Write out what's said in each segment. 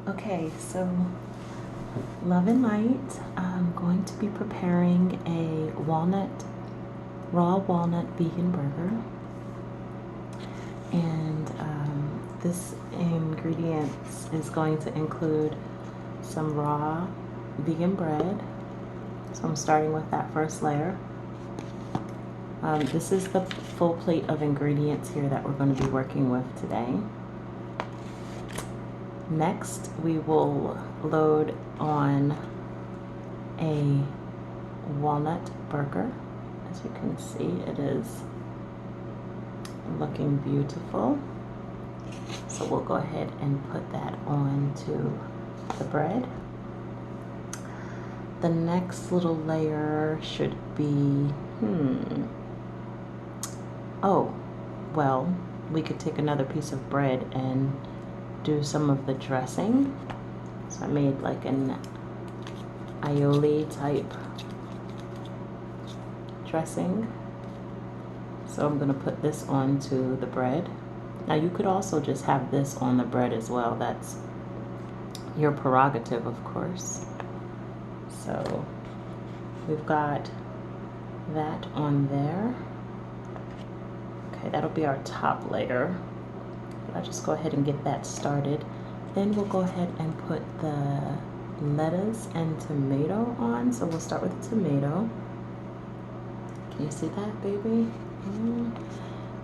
Okay, so love and light. I'm going to be preparing a raw walnut vegan burger. And this ingredients is going to include some raw vegan bread. So I'm starting with that first layer. This is the full plate of ingredients here that we're going to be working with today. Next, we will load on a walnut burger. As you can see, it is looking beautiful. So we'll go ahead and put that onto the bread. The next little layer should be, oh, well, we could take another piece of bread and do some of the dressing. So I made like an aioli type dressing. So I'm gonna put this onto the bread. Now you could also just have this on the bread as well. That's your prerogative, of course. So we've got that on there. Okay, that'll be our top layer. I'll just go ahead and get that started. Then we'll go ahead and put the lettuce and tomato on. So we'll start with the tomato. Can you see that, baby?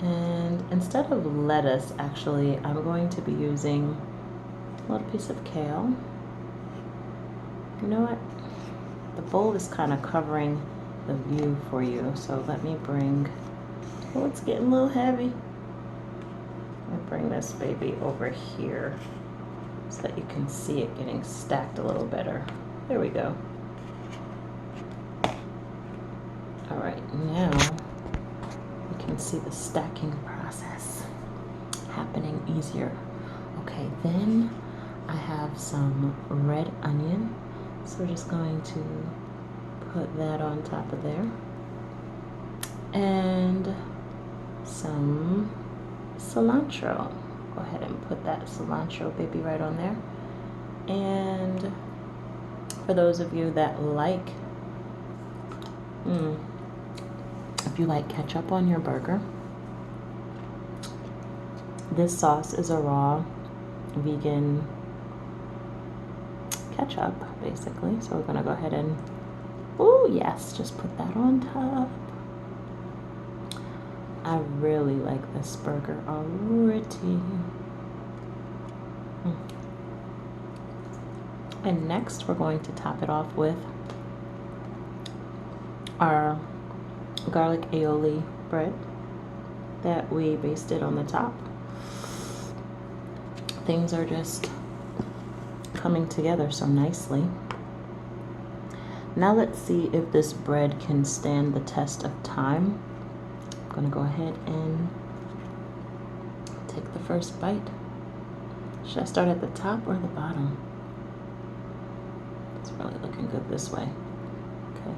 And instead of lettuce, actually, I'm going to be using a little piece of kale. You know what? The bowl is kind of covering the view for you. So let me bring, oh, it's getting a little heavy. Let me bring this baby over here so that you can see it getting stacked a little better. There we go. All right, now you can see the stacking process happening easier. Okay, then I have some red onion. So we're just going to put that on top of there. And some cilantro. Go ahead and put that cilantro baby right on there. And for those of you that like, if you like ketchup on your burger, this sauce is a raw vegan ketchup, basically. So we're gonna go ahead and, oh yes, just put that on top. I really like this burger already. And next we're going to top it off with our garlic aioli bread that we basted on the top. Things are just coming together so nicely. Now let's see if this bread can stand the test of time. I'm gonna go ahead and take the first bite. Should I start at the top or the bottom? It's really looking good this way. Okay.